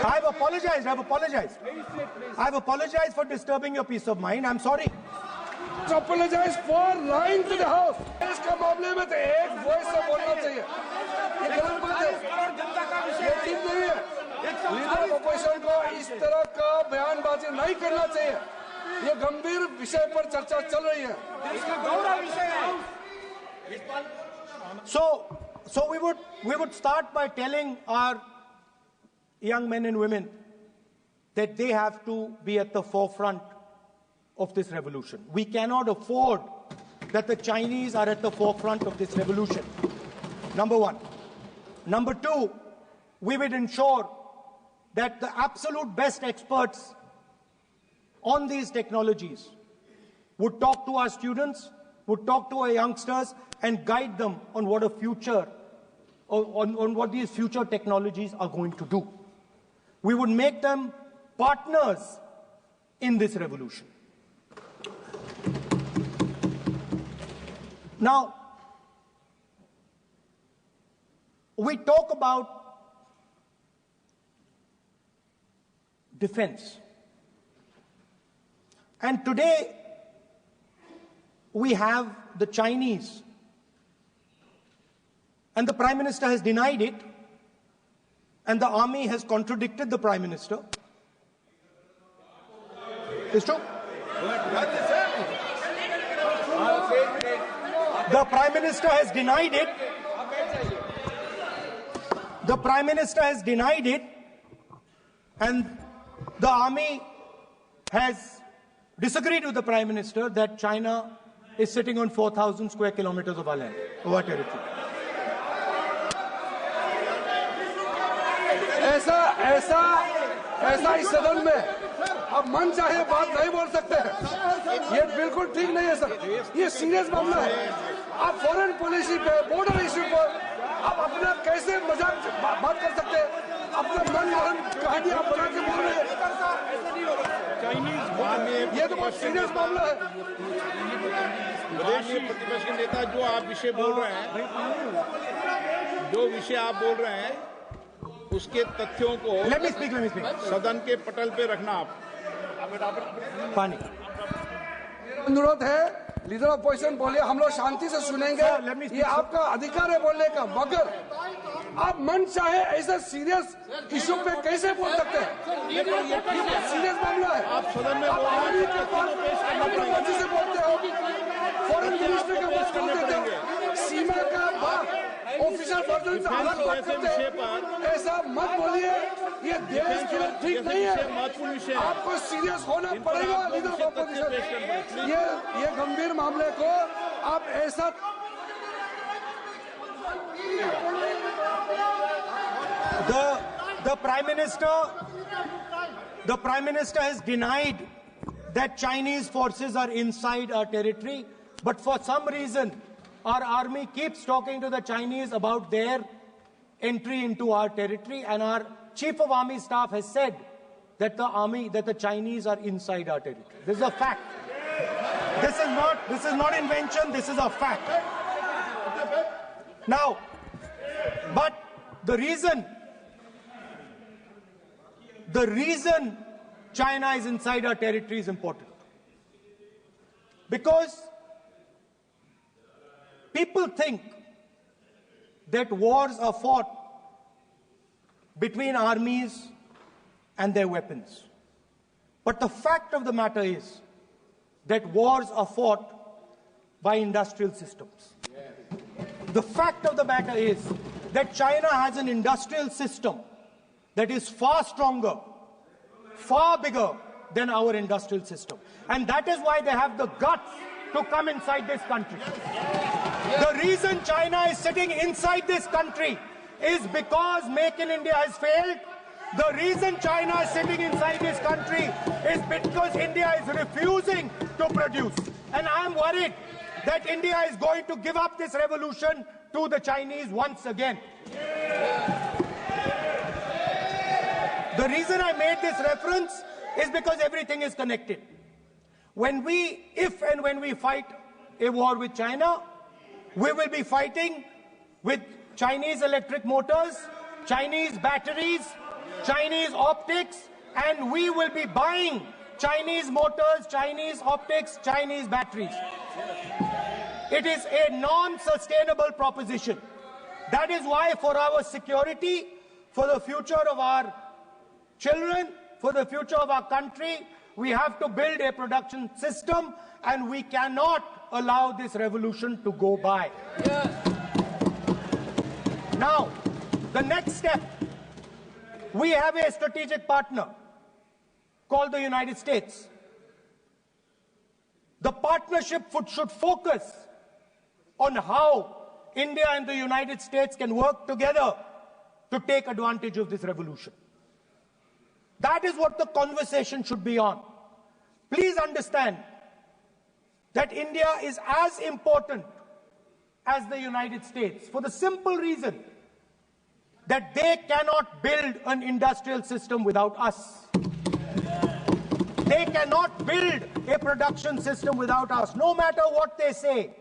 I've apologized. I've apologized for disturbing your peace of mind. I'm sorry. Apologize for lying to the house. इसका मामले में तो एक voice से बोलना चाहिए. ये गलत बात है. ये ठीक नहीं है. लीडर ऑपोजिशन को इस तरह का बयानबाजी नहीं करना चाहिए. ये गंभीर विषय पर चर्चा चल रही है. इसका गौरव विषय है. So we would start by telling our young men and women that they have to be at the forefront of this revolution. We cannot afford that the Chinese are at the forefront of this revolution. Number one. Number two, we would ensure that the absolute best experts on these technologies would talk to our students, would talk to our youngsters and guide them on what a future, on what these future technologies are going to do. We would make them partners in this revolution. Now, we talk about defense. And today, we have the Chinese. And the Prime Minister has denied it. And the army has contradicted the Prime Minister. It's true. The Prime Minister has denied it. The Prime Minister has denied it. And the army has disagreed with the Prime Minister that China is sitting on 4,000 square kilometers of our land, of our territory. ऐसा इस सदन में अब मन चाहे बात नहीं बोल सकते हैं. ये बिल्कुल ठीक नहीं है सर. ये सीरियस मामला है. आप फॉरेन पॉलिसी पे, बॉर्डर इश्यू पर आप अपना कैसे मजाक बात कर सकते हैं? अपना मन मारन कहानी आप बना के बोल रहे हैं. ये तो बहुत सीरियस मामला है. विदेशी प्रतिपक्ष के नेता जो आप विषय बोल रहे हैं, जो विषय आप बोल रहे हैं, उसके तथ्यों को सदन के पटल पे रखना. आप पानी अनुरोध है, लीडर ऑफ पोजिशन बोलिए, हम लोग शांति से सुनेंगे. ये आपका अधिकार है बोलने का, मगर आप मन चाहे ऐसा सीरियस इशू पे कैसे बोल सकते हैं? ये सीरियस मामला है. आप सदन में से बोलते हो, फॉरेन मिनिस्टर का बात करते हो, सीमा का बात ऑफिशियल वर्जन से अलग बात करते हैं. ऐसा मत बोलिए. ये देश के लिए ठीक नहीं है. आपको सीरियस होना पड़ेगा लीडर ऑफ ऑपोजिशन. ये गंभीर मामले को आप ऐसा The Prime Minister has denied that Chinese forces are inside our territory, but for some reason our army keeps talking to the Chinese about their entry into our territory, and our Chief of Army Staff has said that the Chinese are inside our territory. This is a fact. This is not invention, this is a fact. Now, but the reason China is inside our territory is important. Because people think that wars are fought between armies and their weapons. But the fact of the matter is that wars are fought by industrial systems. The fact of the matter is that China has an industrial system that is far stronger, far bigger than our industrial system. And that is why they have the guts to come inside this country. The reason China is sitting inside this country is because Make in India has failed. The reason China is sitting inside this country is because India is refusing to produce. And I am worried that India is going to give up this revolution to the Chinese once again. The reason I made this reference is because everything is connected. If and when we fight a war with China, we will be fighting with Chinese electric motors, Chinese batteries, Chinese optics, and we will be buying Chinese motors, Chinese optics, Chinese batteries. It is a non-sustainable proposition. That is why, for our security, for the future of our children, for the future of our country, we have to build a production system, and we cannot allow this revolution to go by. Now, the next step, we have a strategic partner called the United States. The partnership should focus on how India and the United States can work together to take advantage of this revolution. That is what the conversation should be on. Please understand that India is as important as the United States for the simple reason that they cannot build an industrial system without us. They cannot build a production system without us. No matter what they say,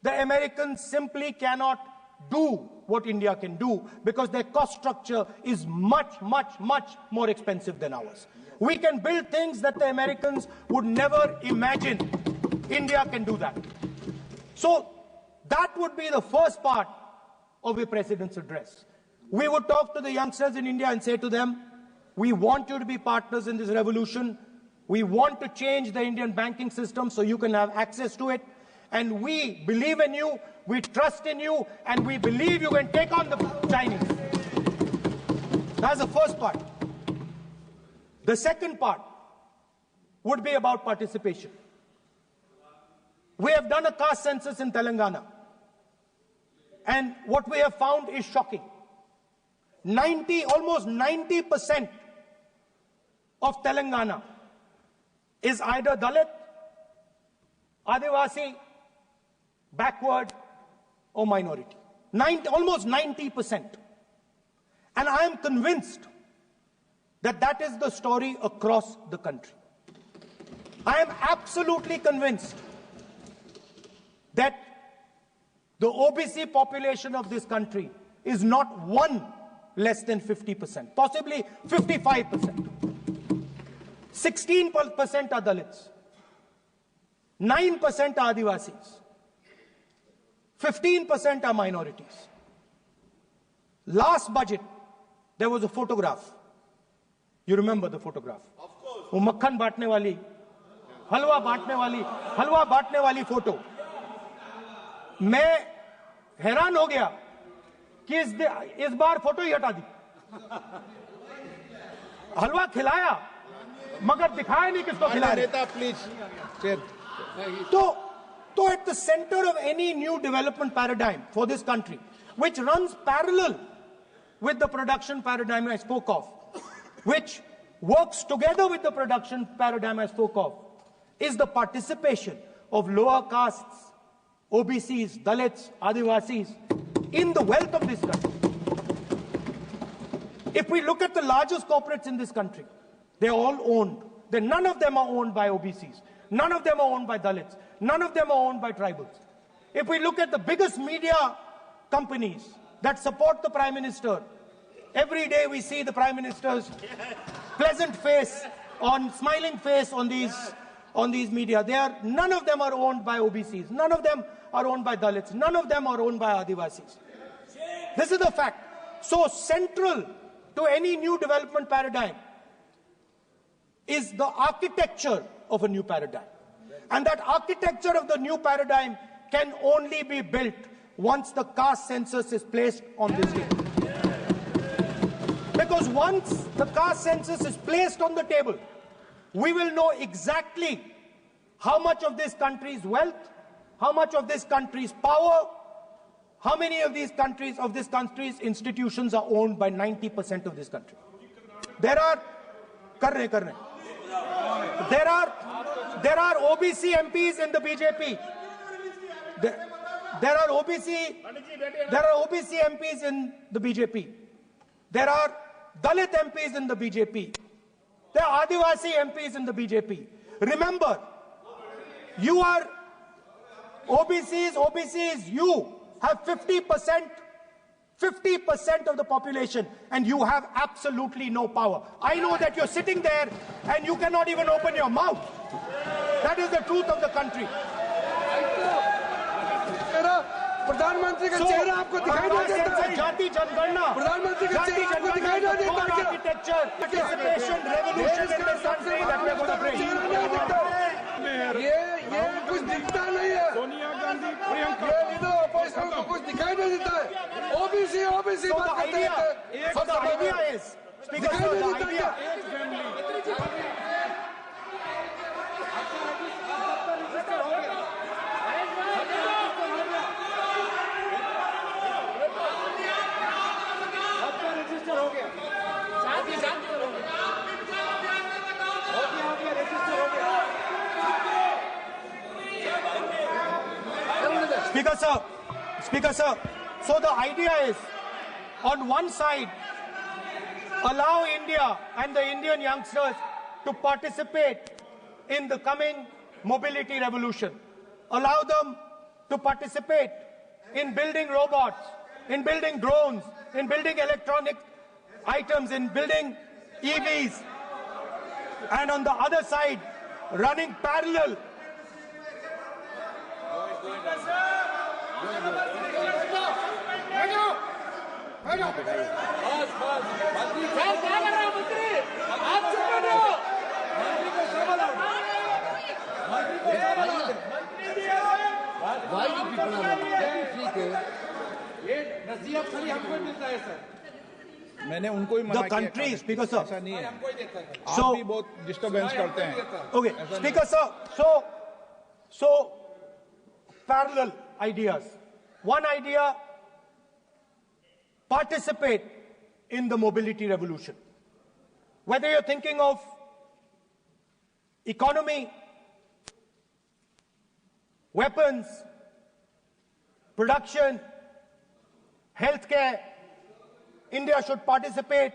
the Americans simply cannot do what India can do because their cost structure is much, much, much more expensive than ours. We can build things that the Americans would never imagine. India can do that. So that would be the first part of a president's address. We would talk to the youngsters in India and say to them, we want you to be partners in this revolution. We want to change the Indian banking system so you can have access to it. And we believe in you, we trust in you, and we believe you can take on the Chinese. That's the first part. The second part would be about participation. We have done a caste census in Telangana. And what we have found is shocking. Almost 90% of Telangana is either Dalit, Adivasi, backward, or minority. Almost 90%. And I am convinced that that is the story across the country. I am absolutely convinced that the OBC population of this country is not one less than 50%, possibly 55%. 16% are Dalits, 9% are Adivasis, 15% are minorities. Last budget, there was a photograph. You remember the photograph? Of course. वो मक्खन बांटने वाली, हलवा बांटने वाली photo. मैं हैरान हो गया कि इस बार फोटो ही हटा दी. हलवा खिलाया मगर दिखाया नहीं किसको खिला रहे. प्लीज. तो at the center of any new development paradigm for this country, which runs parallel with the production paradigm I spoke of, which works together with the production paradigm I spoke of, is the participation of lower castes, OBCs, Dalits, Adivasis, in the wealth of this country. If we look at the largest corporates in this country, they're all owned. None of them are owned by OBCs. None of them are owned by Dalits. None of them are owned by tribals. If we look at the biggest media companies that support the Prime Minister, every day we see the Prime Minister's pleasant face, smiling face on these media. None of them are owned by OBCs. None of them are owned by Dalits. None of them are owned by Adivasis. This is the fact. So central to any new development paradigm is the architecture of a new paradigm. And that architecture of the new paradigm can only be built once the caste census is placed on this table. Because once the caste census is placed on the table, we will know exactly how much of this country's wealth, how much of this country's power, how many of this country's institutions are owned by 90% of this country. There are OBC MPs in the BJP. There are OBC MPs in the BJP. There are Dalit MPs in the BJP. There are Adivasi MPs in the BJP. Remember, you are OBCs, you have 50% 50% of the population, and you have absolutely no power. I know that you're sitting there and you cannot even open your mouth. That is the truth of the country. प्रधानमंत्री का चेहरा आपको दिखाई नहीं देता है। जाति जनगणना, प्रधानमंत्री का चेहरा आपको दिखाई नहीं देता है। Architecture, participation, revolution in this country that we are going to bring. ये कुछ दिखता नहीं है। सोनिया गांधी, प्रियंका, ये लीडर ऑपोजिशन को कुछ दिखाई नहीं देता है। ओबीसी बात करते हैं। So the idea is, Speaker sir, the idea. Speaker sir, so the idea is, on one side, allow India and the Indian youngsters to participate in the coming mobility revolution. Allow them to participate in building robots, in building drones, in building electronic items, in building EVs. And on the other side, running parallel. मैंने उनको ही मना किया। country, Speaker sir. ऐसा नहीं है। आप भी बहुत डिस्टर्बेंस करते हैं। Okay, Speaker sir. So parallel ideas. One idea: participate in the mobility revolution. Whether you're thinking of economy, weapons, production, healthcare, India should participate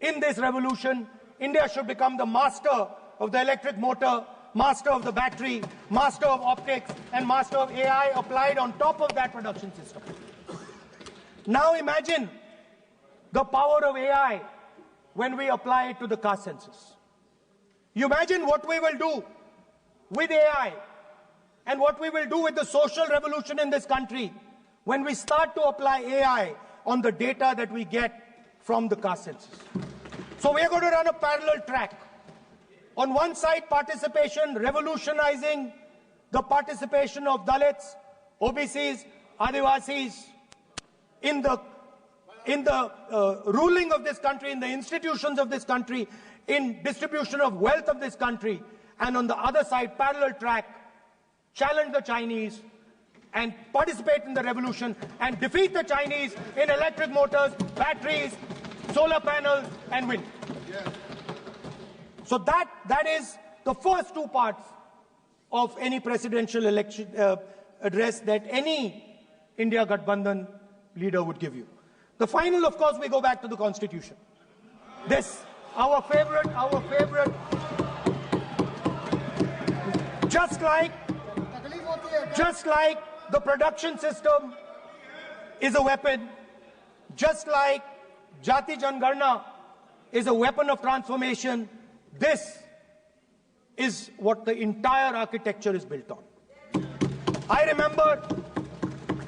in this revolution. India should become the master of the electric motor, master of the battery, master of optics, and master of AI applied on top of that production system. Now imagine the power of AI when we apply it to the caste census. You imagine what we will do with AI and what we will do with the social revolution in this country when we start to apply AI on the data that we get from the caste census. So we are going to run a parallel track. On one side, participation, revolutionizing the participation of Dalits, OBCs, Adivasis in the ruling of this country, in the institutions of this country, in distribution of wealth of this country. And on the other side, parallel track, challenge the Chinese and participate in the revolution and defeat the Chinese in electric motors, batteries, solar panels, and wind. Yeah. So that is the first two parts of any presidential election address that any India Gathbandhan leader would give you. The final, of course, we go back to the Constitution. This, our favorite, just like the production system is a weapon, just like Jati Jangarna is a weapon of transformation, this is what the entire architecture is built on. I remember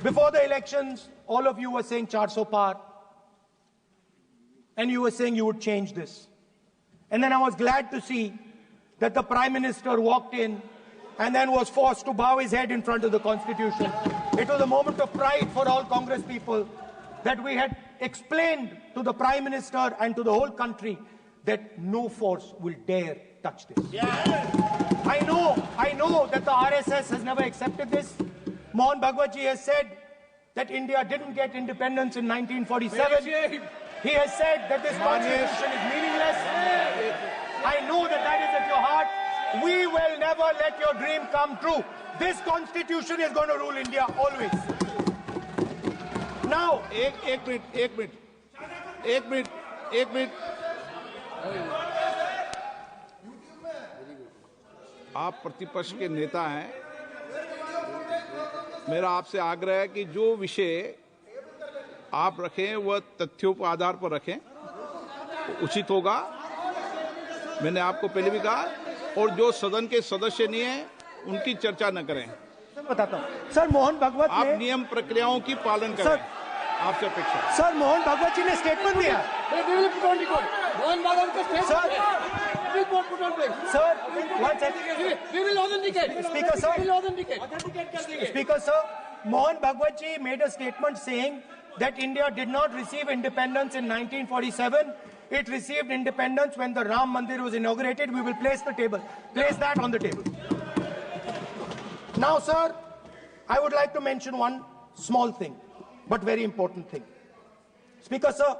before the elections, all of you were saying 400 par, and you were saying you would change this. And then I was glad to see that the Prime Minister walked in and then was forced to bow his head in front of the Constitution. It was a moment of pride for all Congress people that we had explained to the Prime Minister and to the whole country that no force will dare touch this. Yeah. I know that the RSS has never accepted this. Mohan Bhagwatji has said that India didn't get independence in 1947. He has said that this constitution is meaningless. I know that is at your heart. We will never let your dream come true. This constitution is going to rule India always. Now, एक minute आप प्रतिपक्ष के नेता हैं। मेरा आपसे आग्रह है कि जो विषय आप रखें वह तथ्यों पर आधार पर रखें, उचित होगा। मैंने आपको पहले भी कहा, और जो सदन के सदस्य नहीं है उनकी चर्चा न करें। बताता हूं सर, मोहन भागवत आप नियम प्रक्रियाओं की पालन करें, आपसे अपेक्षा। सर, मोहन भागवत जी ने स्टेटमेंट दिया। मोहन भागवत का statement Speaker sir, Mohan Bhagwat ji made a statement saying that India did not receive independence in 1947. It received independence when the Ram Mandir was inaugurated. We will place that on the table. Now, sir, I would like to mention one small thing, but very important thing. Speaker sir,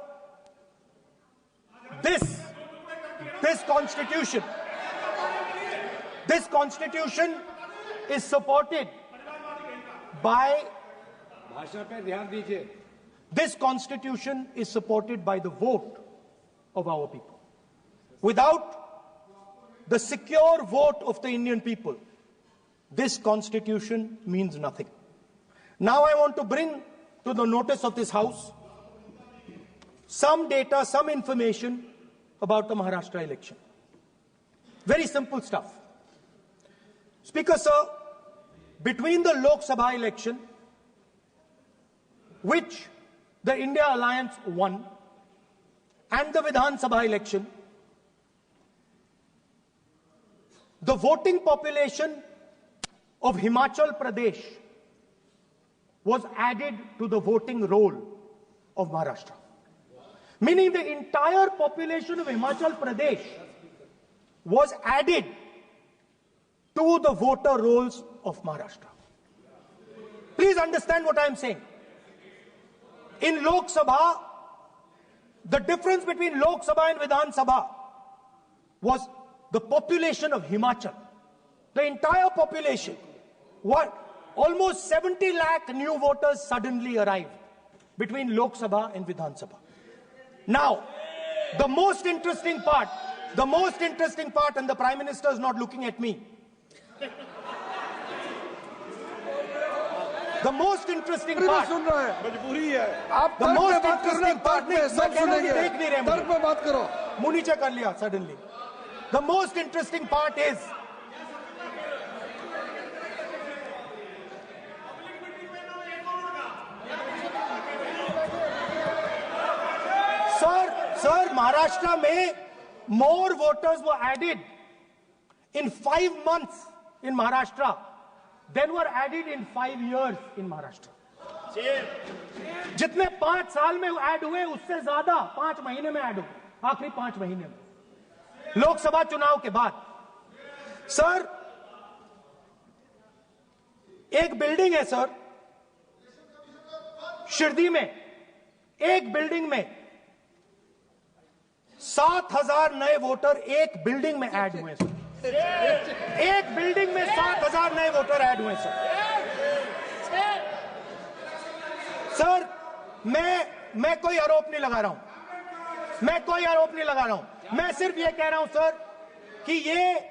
this constitution is supported by this constitution is supported by the vote of our people. Without the secure vote of the Indian people, this constitution means nothing. Now I want to bring to the notice of this House some data, some information about the Maharashtra election. Very simple stuff. Speaker sir, between the Lok Sabha election, which the India Alliance won, and the Vidhan Sabha election, the voting population of Himachal Pradesh was added to the voting roll of Maharashtra. Meaning the entire population of Himachal Pradesh was added to the voter rolls of Maharashtra. Please understand what I am saying. In Lok Sabha, the difference between Lok Sabha and Vidhan Sabha was the population of Himachal. The entire population. Almost 70 lakh new voters suddenly arrived between Lok Sabha and Vidhan Sabha. Now, the most interesting part, and the Prime Minister is not looking at me. The most interesting part, suddenly. The most interesting part is, Sir, Maharashtra mein more voters were added in 5 months in Maharashtra than were added in 5 years in Maharashtra. जितने 5 साल में add हुए उससे ज्यादा 5 महीने में add हुए, आखिरी 5 महीने में लोकसभा चुनाव के बाद। सर, एक बिल्डिंग है सर शिरडी में, एक बिल्डिंग में 7,000 नए वोटर एक बिल्डिंग में ऐड हुए सर। एक बिल्डिंग में 7,000 नए वोटर ऐड हुए सर। सर, मैं कोई आरोप नहीं लगा रहा हूं, मैं सिर्फ ये कह रहा हूं सर कि ये